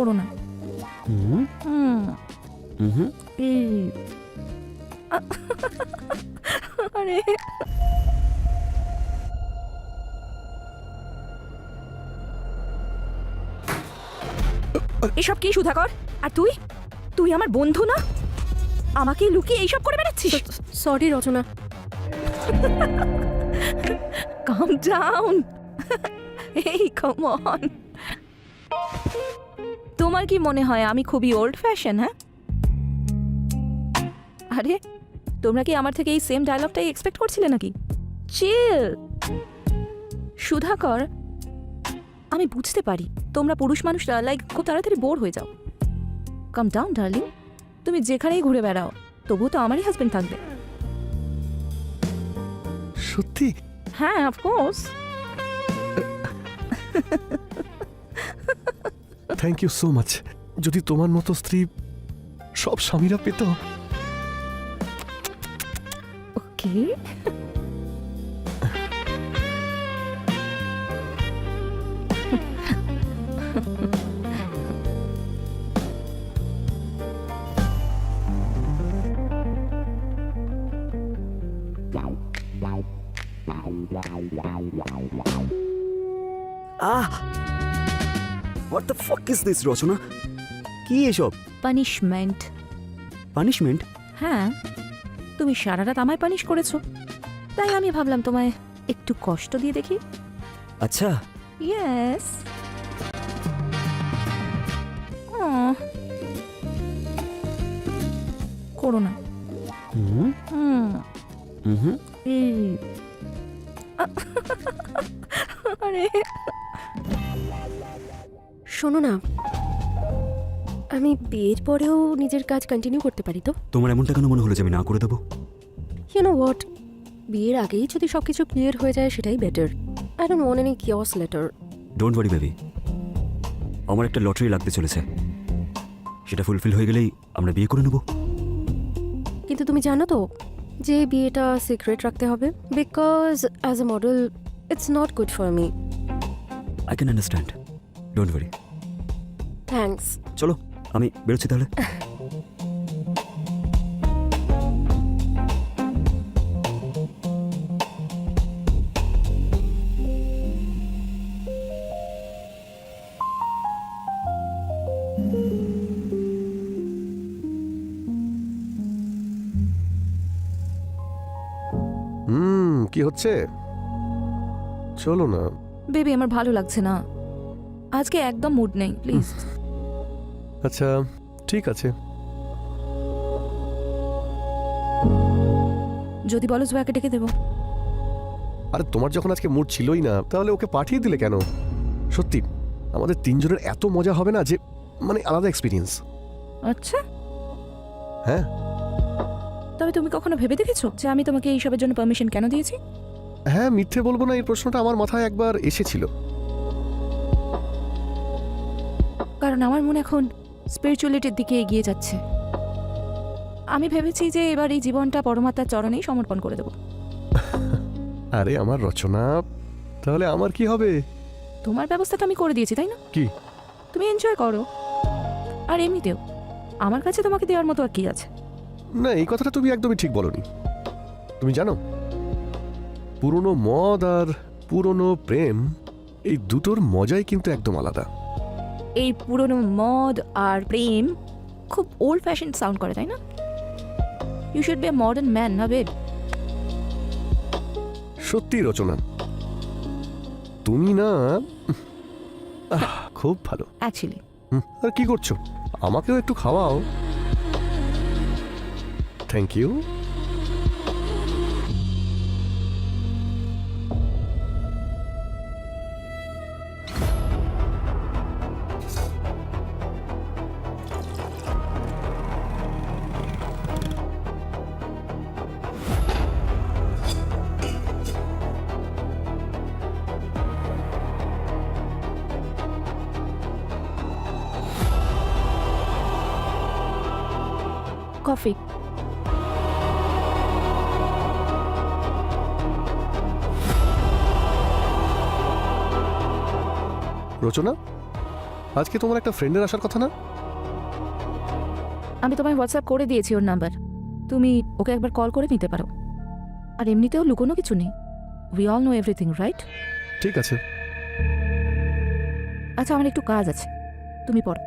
করো না। আরে এসব কি সুধাকর? আর তুই তুই আমার বন্ধু না? আমাকে লুকিয়ে এইসব করে বেড়াচ্ছিস? সরি রচনা। কাম ডাউন। এই কাম অন। তোমার কি মনে হয় আমি খুবই ওল্ড ফ্যাশন? হ্যাঁ, আরে তোমরা কি আমার থেকে এই সেম ডায়লগটাই এক্সপেক্ট করছিলে নাকি? চিল সুধাকর, আমি বুঝতে পারি তোমরা পুরুষ মানুষরা লাইক খুব তাড়াতাড়ি বোর হয়ে যাও। কাম ডাউন ডার্লিং, তুমি যেখানেই ঘুরে বেড়াও তবুও তো আমারই হাজবেন্ড থাকবে। সত্যি? হ্যাঁ, of course. Thank you so much. যদি তোমার মতো স্ত্রী সব স্বামীরা পেত। Okay, what the fuck is this Rachana? কি এসব? পানিশমেন্ট। পানিশমেন্ট? হ্যাঁ, তুমি সারা রাত আমায় পানিশ করেছো, তাই আমি ভাবলাম তোমায় একটু কষ্ট দিয়ে দেখি। আচ্ছা, ইয়েস। করো না। আরে শোনো না, আমি বিয়ের পরেও নিজের কাজ কন্টিনিউ করতে পারি তো? তোমার এমনটা কেন মনে হলো যে আমি না করে দেবো? ইউ নো হোয়াট, বিয়ের আগেই যদি সবকিছু ক্লিয়ার হয়ে যায় সেটাই better. I don't want any chaos later. Don't worry baby, আমার একটা লটারি লাগতে চলেছে, সেটা ফুলফিল হয়ে গেলেই আমরা বিয়ে করে নেব। কিন্তু তুমি জানো তো যে বিয়েটা সিক্রেট রাখতে হবে, because as a model it's not good for me. I can understand, don't worry. Thanks. চলো আমি বেরোচ্ছি তাহলে। কি হচ্ছে? চলো না। বেবি, আমার ভালো লাগছে না আজকে, একদম মুড নেই, প্লিজ। আচ্ছা ঠিক আছে। যদি বলো জয়াকে ডেকে দেবো। আরে তোমার যখন আজকে মুড ছিলই না, তাহলে ওকে পাঠিয়ে দিলে কেন? সত্যি আমাদের তিনজনের এত মজা হবে না, যে মানে আলাদা এক্সপিরিয়েন্স। আচ্ছা, হ্যাঁ। তবে তুমি কখনো ভেবে দেখেছো যে আমি তোমাকে এইসবের জন্য পারমিশন কেন দিয়েছি? হ্যাঁ, মিথ্যে বলবো না, এই প্রশ্নটা আমার মাথায় একবার এসেছিল। কারণ আমার মন এখন স্পিরিচুয়ালিটির দিকে এগিয়ে যাচ্ছে। আমি ভেবেছি যে এবার এই জীবনটা পরমাত্মার চরণেই সমর্পণ করে দেবো। আরে আমার রচনা, তাহলে আমার কি হবে? তোমার ব্যবস্থা তো আমি করে দিয়েছি, তাই না? কি? তুমি এনজয় করো। আর এমনিতেও আমার কাছে তোমাকে দেওয়ার মতো আর কি আছে? না, এই কথাটা তুমি একদমই ঠিক বলনি। তুমি জানো, পুরনো মদ আর পুরনো প্রেম, এই দুটোর মজাই কিন্তু একদম আলাদা। এই পুরনো মদ আর প্রেম খুব ওল্ড ফ্যাশন সাউন্ড করে, তাই না? You should be a modern man, না বেব? সত্যি রচনা, তুমি না খুব ভালো। অ্যাকচুয়ালি আর কি করছো? আমাকেও একটু খাওয়াও। Thank you. কফি। রচনা, আজকে তোমার একটা ফ্রেন্ডের আসার কথা না? আমি তোমায় হোয়াটসঅ্যাপ করে দিয়েছি ওর নাম্বার, তুমি ওকে একবার কল করে নিতে পারো। আর এমনিতেও লুকোনো কিছু নেই, we all know everything, right? ঠিক আছে। আচ্ছা, আমার একটু কাজ আছে, তুমি পড়ো।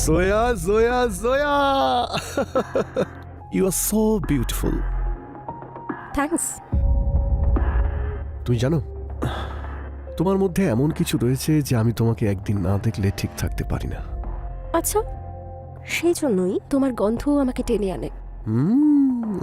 Jaya, Jaya, Jaya! You are so beautiful. Thanks. তুমি জানো, তোমার মধ্যে এমন কিছু রয়েছে যে আমি তোমাকে একদিন না দেখলে ঠিক থাকতে পারি না। আচ্ছা, সেই জন্যই তোমার গন্ধ আমাকে টেনে আনে। হুম।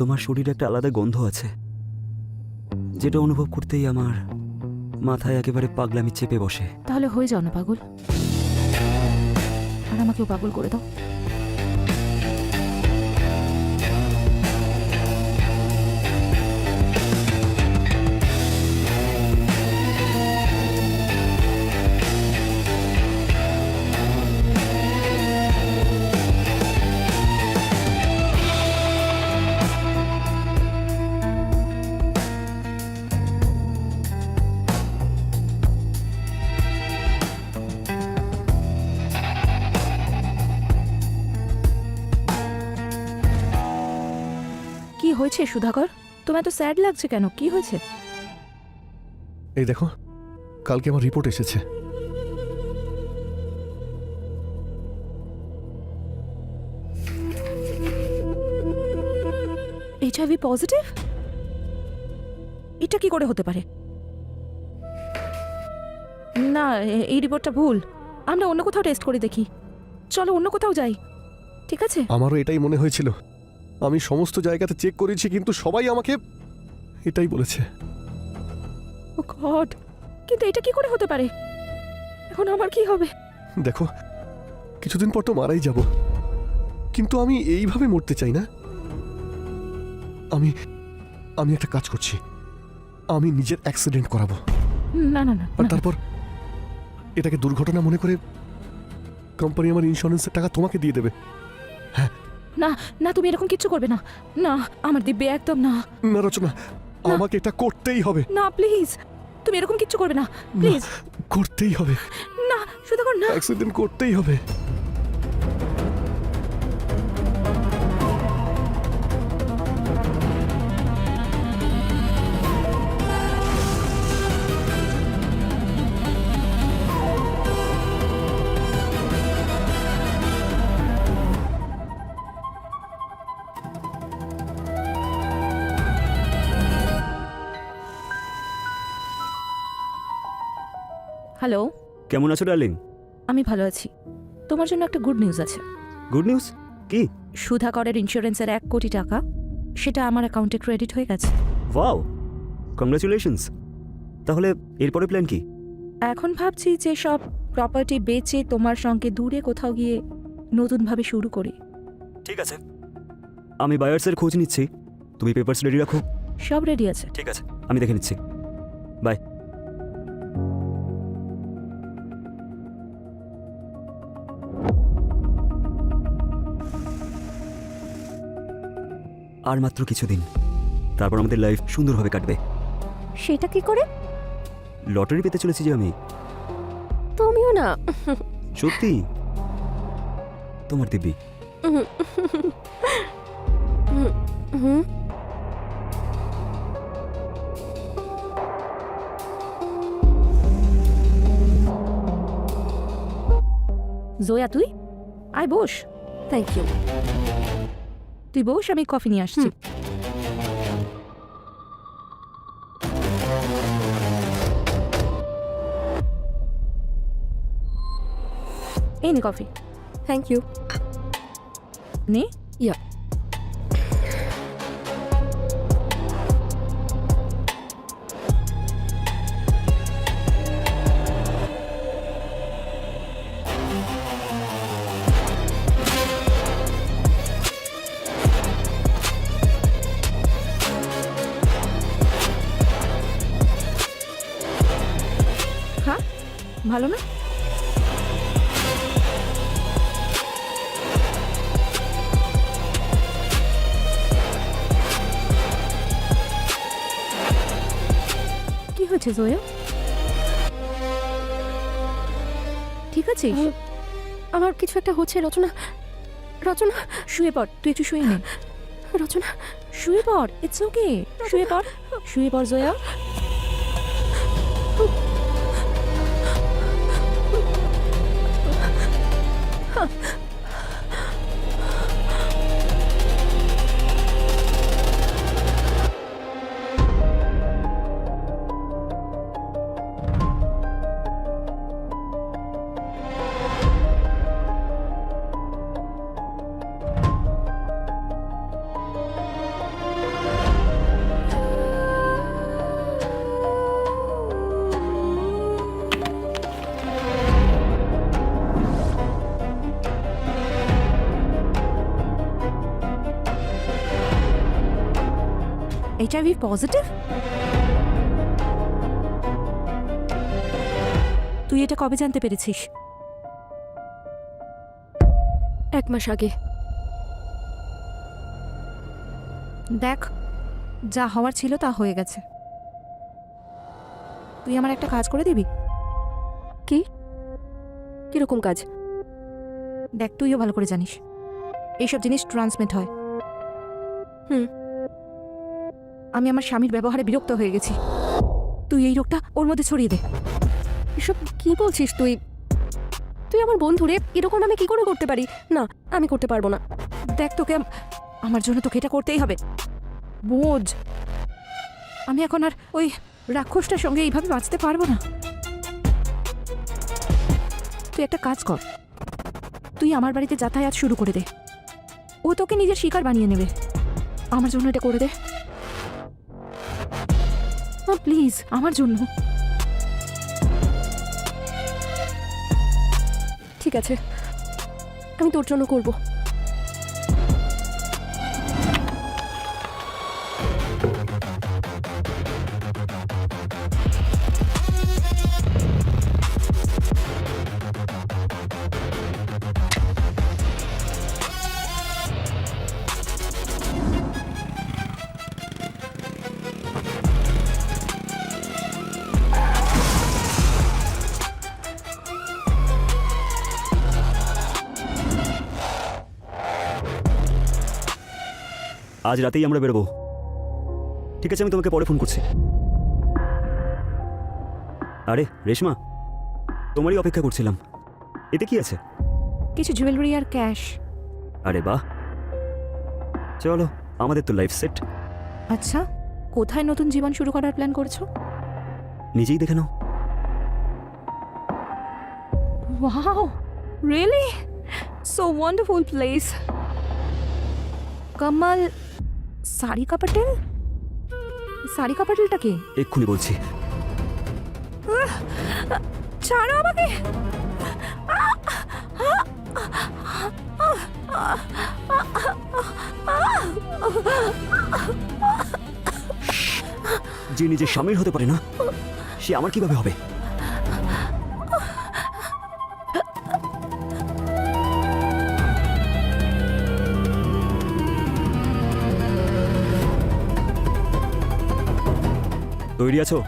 তোমার শরীরে একটা আলাদা গন্ধ আছে, যেটা অনুভব করতেই আমার মাথায় একেবারে পাগলামি চেপে বসে। তাহলে হয়ে যাও না পাগল, আর আমাকেও পাগল করে দাও। কি হয়েছে সুধাকর? তোমার তো স্যাড লাগছে কেন? কি হয়েছে? এই দেখো, কালকে আমার রিপোর্ট এসেছে। HIV positive? এটা কি করে হতে পারে? না, এই রিপোর্টটা ভুল। আমরা অন্য কোথাও টেস্ট করে দেখি। চলো অন্য কোথাও যাই, ঠিক আছে? আমারও এটাই মনে হয়েছিল। আমি সমস্ত জায়গাতে চেক করেছি, কিন্তু সবাই আমাকে এটাই বলেছে। ও গড, কিন্তু এটা কি করে হতে পারে? এখন আমার কি হবে? দেখো, কিছুদিন পর তো মারাই যাব, কিন্তু আমি এইভাবে মরতে চাই না। আমি আমি একটা কাজ করছি, আমি নিজের অ্যাক্সিডেন্ট করাবো, না না না আর না। তারপর এটাকে দুর্ঘটনা মনে করে কোম্পানি আমার ইন্স্যুরেন্সের টাকা তোমাকে দিয়ে দেবে। না না, তুমি এরকম কিচ্ছু করবে না। না, আমার দিব্যে একদম না। না রচনা, না। আমাকে এটা করতেই হবে। না প্লিজ, তুমি এরকম কিচ্ছু করবে না, প্লিজ। করতেই হবে, না সুধাকর, না। অ্যাক্সিডেন্ট করতেই হবে। হ্যালো, কেমন আছো ডার্লিং? আমি ভালো আছি। তোমার জন্য একটা গুড নিউজ আছে। Good news? কি? সুধাকরের ইন্স্যুরেন্সের 1 কোটি টাকা, সেটা আমার অ্যাকাউন্টে ক্রেডিট হয়ে গেছে। Wow, congratulations. তাহলে এরপরে প্ল্যান কি? এখন ভাবছি যে সব প্রপার্টি বেচে তোমার সঙ্গে দূরে কোথাও গিয়ে নতুনভাবে শুরু করি। ঠিক আছে, আমি বায়ার্সের খোঁজ নিচ্ছি, তুমি পেপারস রেডি রাখো। সব রেডি আছে। ঠিক আছে, আমি দেখে নিচ্ছি। বাই। আর মাত্র কিছুদিন, তারপর আমাদের লাইফ সুন্দরভাবে কাটবে। সেটা কি করে? লটারি পেতে চলেছি যে আমি। তুমিও না। সত্যি, তোমার দিব্যি। হুম। জয়া তুই আয় বস। Thank you. তুই বস, আমি কফি নিয়ে আসছি। এই নে কফি। Thank you. নে। ইয়া। হ্যাঁ, ভালো না? কি হয়েছে জয়া? ঠিক আছে, আমার কিছু একটা হচ্ছে রচনা। রচনা, শুয়ে পড়। তুই একটু শুয়ে নে। রচনা। শুয়ে পড়, ইটস ওকে। শুয়ে পড়, শুয়ে পড় জয়া। HIV positive? তুই এটা কবে জানতে পেরেছিস? 1 মাস আগে। দেখ, যা হওয়ার ছিল তা হয়ে গেছে। তুই আমার একটা কাজ করে দিবি? কি? কিরকম কাজ? দেখ, তুইও ভালো করে জানিস এইসব জিনিস ট্রান্সমিট হয়। হুম। আমি আমার স্বামীর ব্যবহারে বিরক্ত হয়ে গেছি। তুই এই রোগটা ওর মধ্যে ছড়িয়ে দে। এসব কি বলছিস তুই? তুই আমার বন্ধু রে, এরকম আমি কি করে করতে পারি? না, আমি করতে পারবো না। দেখ, তোকে আমার জন্য তোকে এটা করতেই হবে। বোঝ, আমি এখন আর ওই রাক্ষসটার সঙ্গে এইভাবে বাঁচতে পারবো না। তুই একটা কাজ কর, তুই আমার বাড়িতে যাতায়াত শুরু করে দে। ও তোকে নিজের শিকার বানিয়ে নেবে। আমার জন্য এটা করে দে প্লিজ, আমার জন্য। ঠিক আছে, আমি তোর জন্য করব। আজ রাতেই আমরা বেরোবো। ঠিক আছে, আমি তোমাকে পরে ফোন করছি। আরে রেশমা, তোমারই অপেক্ষা করছিলাম। এতে কি আছে? কিছু জুয়েলারি আর ক্যাশ। আরে বাহ, চলো, আমাদের তো লাইফ সেট। আচ্ছা, কোথায় নতুন জীবন শুরু করার প্ল্যান করছো? নিজেই দেখে নাও। Wow, really? So wonderful place. Kamal Sarika Patel? Sarika পটেলটা কে? এক্ষুনি বলছি। ছাড়ো আমাকে। যে নিজের স্বামীর হতে পারে না সে আমার কিভাবে হবে? তৈরি আছো?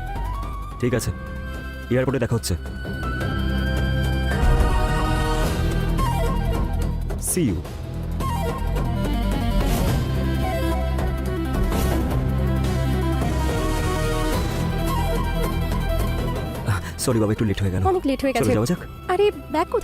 ঠিক আছে, এয়ারপোর্টে দেখা হচ্ছে। C you. সরি বাবা, একটু লেট হয়ে গেল। অনেক লেট হয়ে চলো গেছে। যাওয়া যাক। আরে ব্যাগ কোথায়?